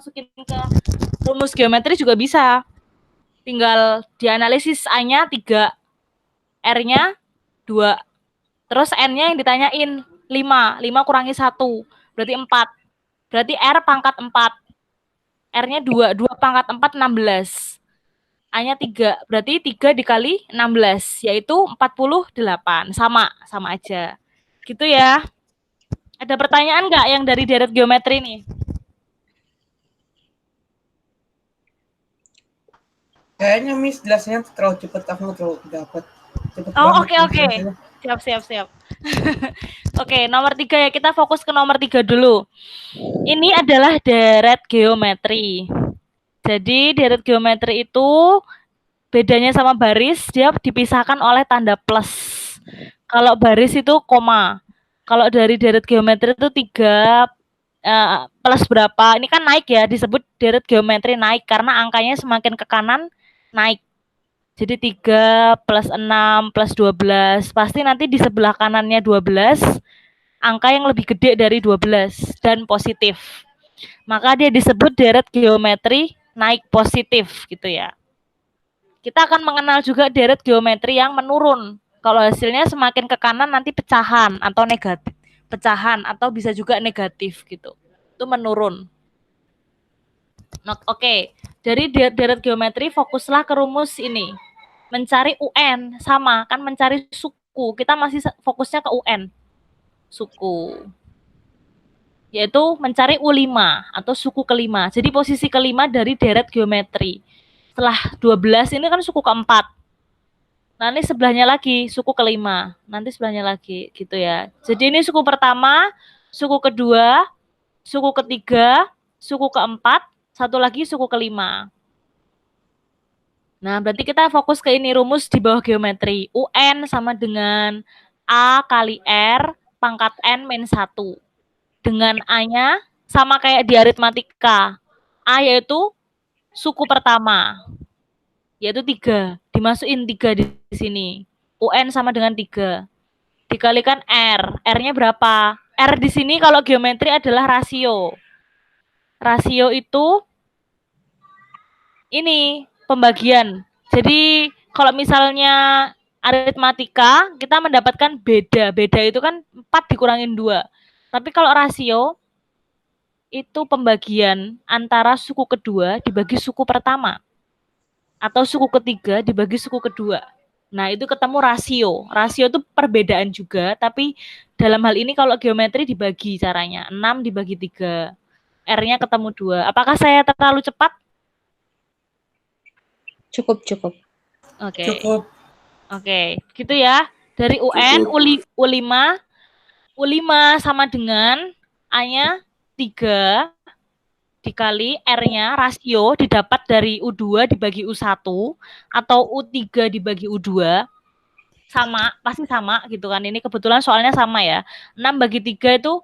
masukin ke rumus geometri juga bisa. Tinggal dianalisis A-nya 3, R-nya 2. Terus N-nya yang ditanyain 5. 5 kurangi 1, berarti 4. Berarti R pangkat 4. R-nya 2. 2 pangkat 4, 16. A-nya 3. Berarti 3 dikali 16, yaitu 48. Sama aja. Gitu ya. Ada pertanyaan nggak yang dari deret geometri nih? Kayaknya Miss jelasnya terlalu cepat, aku terlalu dapat. Oh, oke. Siap. Oke, nomor 3 ya, kita fokus ke nomor 3 dulu. Ini adalah deret geometri. Jadi deret geometri itu bedanya sama baris, dia dipisahkan oleh tanda plus. Kalau baris itu koma. Kalau dari deret geometri itu 3 plus berapa, ini kan naik ya, disebut deret geometri naik karena angkanya semakin ke kanan naik. Jadi 3 plus 6 plus 12, pasti nanti di sebelah kanannya 12, angka yang lebih gede dari 12 dan positif. Maka dia disebut deret geometri naik positif gitu ya. Kita akan mengenal juga deret geometri yang menurun. Kalau hasilnya semakin ke kanan nanti pecahan atau negatif. Pecahan atau bisa juga negatif gitu. Itu menurun. Oke. Dari deret geometri fokuslah ke rumus ini. Mencari UN sama kan mencari suku. Kita masih fokusnya ke UN. Suku. Yaitu mencari U5 atau suku kelima. Jadi posisi kelima dari deret geometri. Setelah 12 ini kan suku keempat. Nanti sebelahnya lagi suku kelima. Nanti sebelahnya lagi gitu ya. Jadi ini suku pertama, suku kedua, suku ketiga, suku keempat, satu lagi suku kelima. Nah, berarti kita fokus ke ini rumus di bawah geometri. UN sama dengan A kali R pangkat N min 1. Dengan A-nya sama kayak di aritmatika. A yaitu suku pertama, yaitu 3. Dimasukin 3 di sini. UN sama dengan 3. Dikalikan R. R-nya berapa? R di sini kalau geometri adalah rasio. Rasio itu ini pembagian. Jadi kalau misalnya aritmatika, kita mendapatkan beda. Beda itu kan 4 dikurangin 2. Tapi kalau rasio, itu pembagian antara suku kedua dibagi suku pertama. Atau suku ketiga dibagi suku kedua. Nah, itu ketemu rasio. Rasio itu perbedaan juga, tapi dalam hal ini kalau geometri dibagi caranya. 6 dibagi 3. R-nya ketemu 2. Apakah saya terlalu cepat? Cukup. Oke. Cukup. Oke, gitu ya. Dari UN, U5 sama dengan A-nya 3 dikali R-nya, rasio didapat dari U2 dibagi U1 atau U3 dibagi U2. Sama, pasti sama gitu kan. Ini kebetulan soalnya sama ya. 6 bagi 3 itu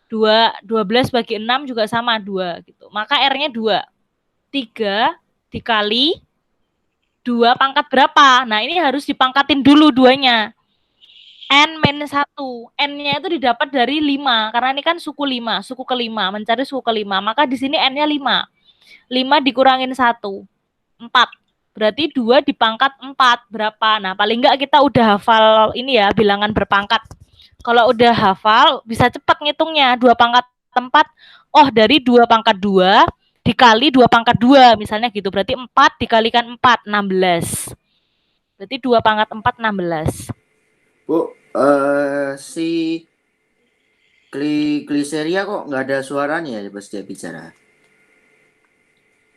2, 12 bagi 6 juga sama 2 gitu. Maka R-nya 2. 3 dikali 2 pangkat berapa? Nah, ini harus dipangkatin dulu 2-nya. N min 1. N-nya itu didapat dari 5 karena ini kan suku 5, suku kelima, mencari suku kelima. Maka di sini N-nya 5. 5 dikurangin 1. 4. Berarti 2 dipangkat 4 berapa? Nah, paling enggak kita udah hafal ini ya, bilangan berpangkat. Kalau udah hafal, bisa cepat ngitungnya. 2 pangkat 4, oh dari 2 pangkat 2 dikali 2 pangkat 2, misalnya gitu. Berarti 4 dikalikan 4, 16. Berarti 2 pangkat 4, 16. Bu, si Gliseria kok nggak ada suaranya ya pas dia bicara?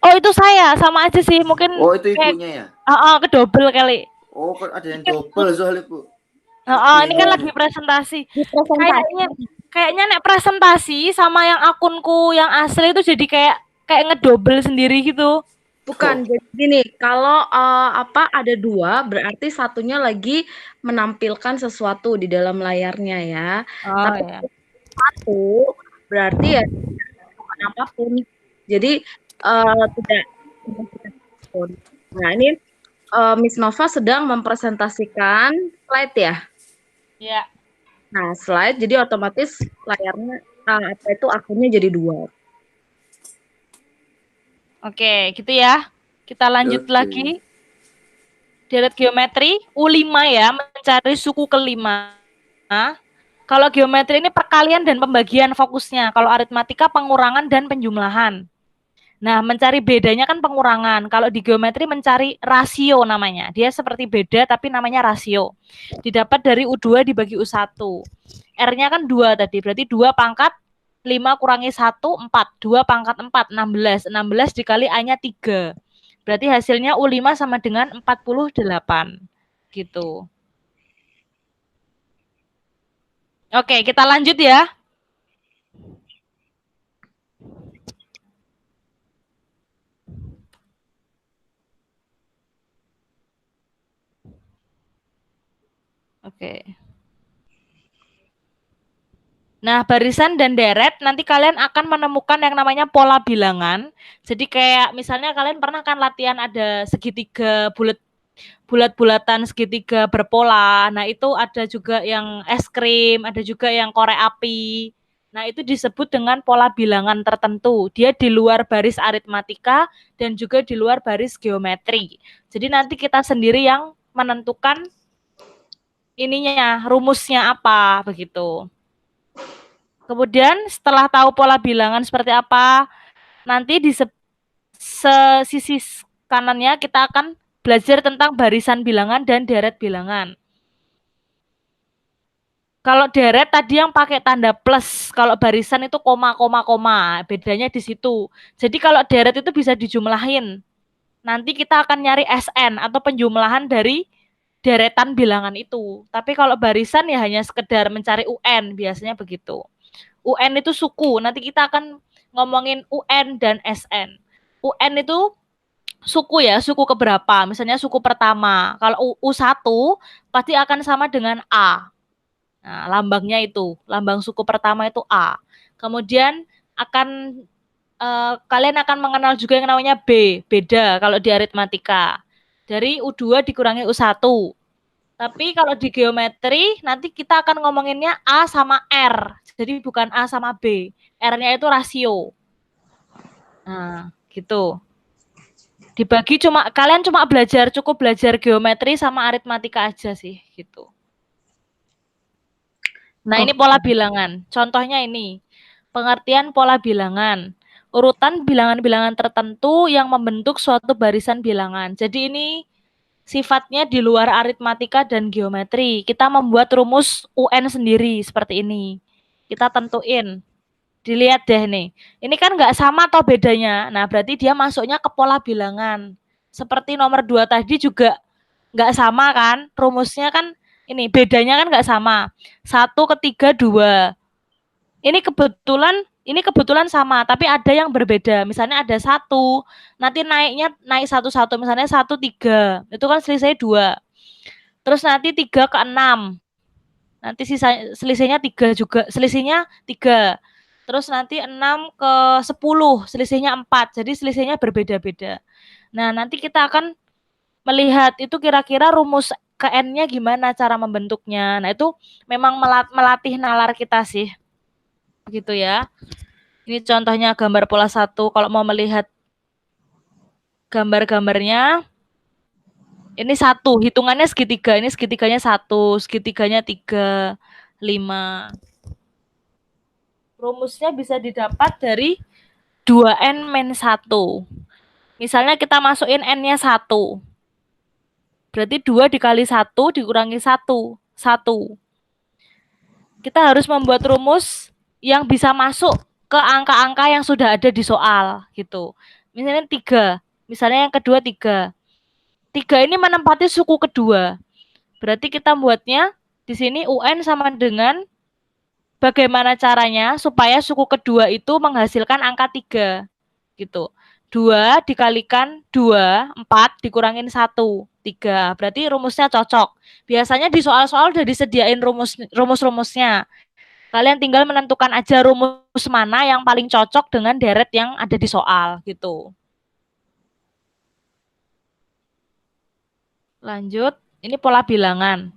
Oh, itu saya, sama aja sih. Mungkin Oh, itu ibunya ya? kedobel kali. Oh, kan ada yang double soalnya, Bu. Ini kan lagi presentasi. Kayaknya nek presentasi sama yang akunku yang asli itu jadi kayak ngedobel sendiri gitu. Bukan, jadi gini, kalau ada 2 berarti satunya lagi menampilkan sesuatu di dalam layarnya ya. Tapi Ya. 1 berarti ya bukan apapun. Jadi tidak. Nah, ini Miss Nova sedang mempresentasikan slide ya. Iya. Nah, slide jadi otomatis layarnya akunnya jadi 2. Oke, gitu ya. Kita lanjut Oke. lagi. Deret geometri, U5 ya, mencari suku kelima. Kalau geometri ini perkalian dan pembagian fokusnya. Kalau aritmatika pengurangan dan penjumlahan. Nah, mencari bedanya kan pengurangan. Kalau di geometri mencari rasio namanya. Dia seperti beda tapi namanya rasio. Didapat dari U2 dibagi U1. R-nya kan 2 tadi. Berarti 2 pangkat 5 kurangi 1, 4. 2 pangkat 4, 16. 16 dikali A-nya 3. Berarti hasilnya U5 sama dengan 48. Gitu. Oke, kita lanjut ya. Oke. Nah, barisan dan deret nanti kalian akan menemukan yang namanya pola bilangan. Jadi kayak misalnya kalian pernah kan latihan ada segitiga bulat-bulatan segitiga berpola. Nah, itu ada juga yang es krim, ada juga yang korek api. Nah, itu disebut dengan pola bilangan tertentu. Dia di luar baris aritmatika dan juga di luar baris geometri. Jadi nanti kita sendiri yang menentukan ininya, rumusnya apa begitu. Kemudian setelah tahu pola bilangan seperti apa, nanti di sisi kanannya kita akan belajar tentang barisan bilangan dan deret bilangan. Kalau deret tadi yang pakai tanda plus, kalau barisan itu koma, koma, koma. Bedanya di situ. Jadi kalau deret itu bisa dijumlahin. Nanti kita akan nyari SN atau penjumlahan dari deretan bilangan itu. Tapi kalau barisan ya hanya sekedar mencari UN, biasanya begitu. UN itu suku, nanti kita akan ngomongin UN dan SN. UN itu suku ya, suku keberapa? Misalnya suku pertama. Kalau U1 pasti akan sama dengan A. Nah, lambangnya itu, lambang suku pertama itu A. Kemudian akan kalian akan mengenal juga yang namanya B, beda kalau di aritmatika. Dari U2 dikurangi U1. Tapi kalau di geometri nanti kita akan ngomonginnya A sama R. Jadi bukan A sama B. R-nya itu rasio. Nah, gitu. Dibagi kalian cuma cukup belajar geometri sama aritmatika aja sih, gitu. Nah, ini pola bilangan. Contohnya ini. Pengertian pola bilangan. Urutan bilangan-bilangan tertentu yang membentuk suatu barisan bilangan. Jadi ini sifatnya di luar aritmatika dan geometri. Kita membuat rumus UN sendiri seperti ini. Kita tentuin. Dilihat deh nih. Ini kan nggak sama atau bedanya. Nah, berarti dia masuknya ke pola bilangan. Seperti nomor 2 tadi juga nggak sama kan. Rumusnya kan ini bedanya kan nggak sama. 1 ketiga 2. Ini kebetulan sama, tapi ada yang berbeda. Misalnya ada 1, nanti naik 1-1, misalnya 1, 3. Itu kan selisihnya 2. Terus nanti 3 ke 6. Nanti selisihnya 3 juga, selisihnya 3. Terus nanti 6 ke 10, selisihnya 4. Jadi selisihnya berbeda-beda. Nah, nanti kita akan melihat itu kira-kira rumus ke N-nya gimana cara membentuknya. Nah, itu memang melatih nalar kita sih. Begitu ya. Ini contohnya gambar pola 1. Kalau mau melihat gambar-gambarnya, ini 1. Hitungannya segitiga. Ini segitiganya 1. Segitiganya 3, 5. Rumusnya bisa didapat dari 2N-1. Misalnya kita masukin N-nya 1. Berarti 2 dikali 1 dikurangi 1. 1. Kita harus membuat rumus yang bisa masuk ke angka-angka yang sudah ada di soal gitu. Misalnya 3, misalnya yang kedua 3. 3 ini menempati suku kedua. Berarti kita buatnya di sini UN sama dengan bagaimana caranya supaya suku kedua itu menghasilkan angka 3 gitu. 2 dikalikan 2, 4 dikurangin 1, 3. Berarti rumusnya cocok. Biasanya di soal-soal udah disediain rumus-rumusnya. Kalian tinggal menentukan aja rumus mana yang paling cocok dengan deret yang ada di soal gitu. Lanjut, ini pola bilangan.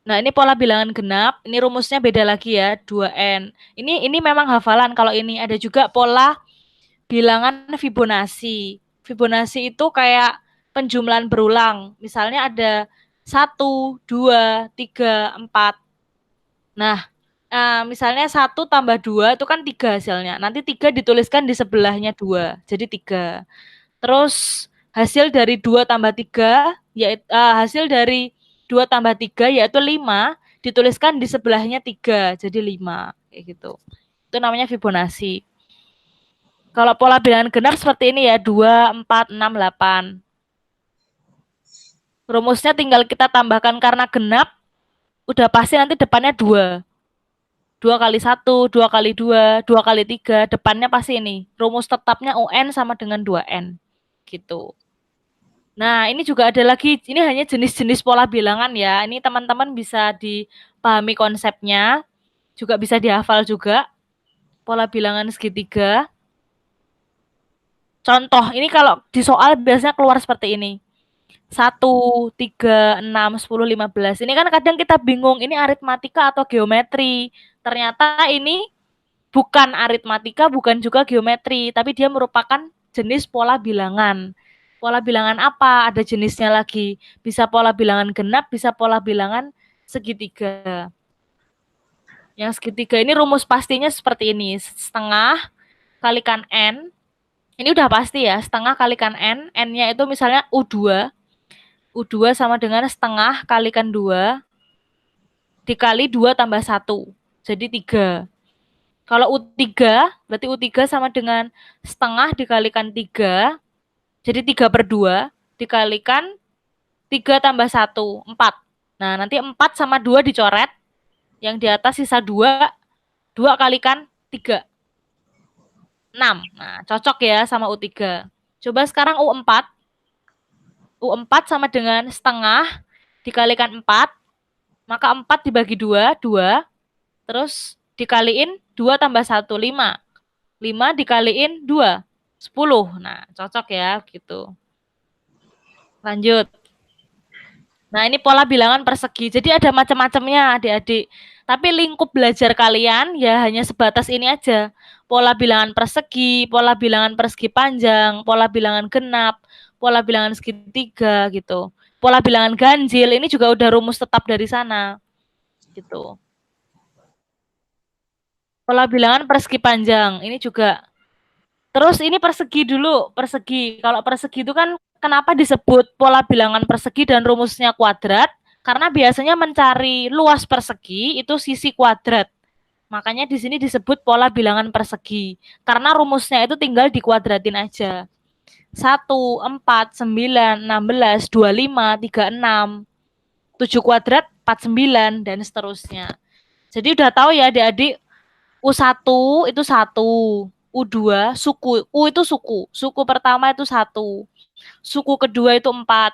Nah, ini pola bilangan genap. Ini rumusnya beda lagi ya, 2N. Ini memang hafalan. Kalau ini ada juga pola bilangan Fibonacci. Fibonacci itu kayak penjumlahan berulang. Misalnya ada 1, 2, 3, 4. Nah, misalnya 1 tambah 2 itu kan 3 hasilnya. Nanti 3 dituliskan di sebelahnya 2. Jadi 3. Terus hasil dari 2 tambah 3, yaitu hasil dari 2 tambah 3 yaitu 5, dituliskan di sebelahnya 3. Jadi 5. Kayak gitu. Itu namanya Fibonacci. Kalau pola bilangan genap seperti ini ya, 2, 4, 6, 8. Rumusnya tinggal kita tambahkan karena genap, udah pasti nanti depannya 2. 2 kali 1, 2 kali 2, 2 kali 3, depannya pasti ini. Rumus tetapnya UN sama dengan 2N. Gitu. Nah, ini juga ada lagi, ini hanya jenis-jenis pola bilangan ya. Ini teman-teman bisa dipahami konsepnya, juga bisa dihafal juga. Pola bilangan segitiga. Contoh, ini kalau di soal biasanya keluar seperti ini. 1, 3, 6, 10, 15. Ini kan kadang kita bingung, ini aritmatika atau geometri. Ternyata ini bukan aritmatika, bukan juga geometri, tapi dia merupakan jenis pola bilangan. Pola bilangan apa? Ada jenisnya lagi. Bisa pola bilangan genap, bisa pola bilangan segitiga. Yang segitiga ini rumus pastinya seperti ini. Setengah kalikan N. Ini udah pasti ya, setengah kalikan N. N-nya itu misalnya U2. U2 sama dengan setengah kalikan 2 dikali 2 tambah 1. Jadi 3. Kalau U3, berarti U3 sama dengan setengah dikalikan 3. Jadi 3/2 dikalikan 3 tambah 1, 4. Nah, nanti 4 sama 2 dicoret. Yang di atas sisa 2. 2 kalikan 3. 6. Nah, cocok ya sama U3. Coba sekarang U4. U4 sama dengan setengah dikalikan 4. Maka 4 dibagi 2, 2. Terus dikaliin 2 tambah 1, 5. 5 dikaliin 2, 10. Nah, cocok ya, gitu. Lanjut. Nah, ini pola bilangan persegi. Jadi ada macam-macamnya, adik-adik. Tapi lingkup belajar kalian ya hanya sebatas ini aja. Pola bilangan persegi panjang, pola bilangan genap, pola bilangan segitiga gitu. Pola bilangan ganjil ini juga udah rumus tetap dari sana. Gitu. Pola bilangan persegi panjang ini juga. Terus ini persegi dulu, persegi. Kalau persegi itu kan kenapa disebut pola bilangan persegi dan rumusnya kuadrat? Karena biasanya mencari luas persegi itu sisi kuadrat. Makanya di sini disebut pola bilangan persegi. Karena rumusnya itu tinggal dikuadratin aja. 1, 4, 9, 16, 25, 36, 7 kuadrat, 49, dan seterusnya. Jadi udah tahu ya adik-adik, U1 itu 1, U2 suku, U itu suku. Suku pertama itu 1. Suku kedua itu 4.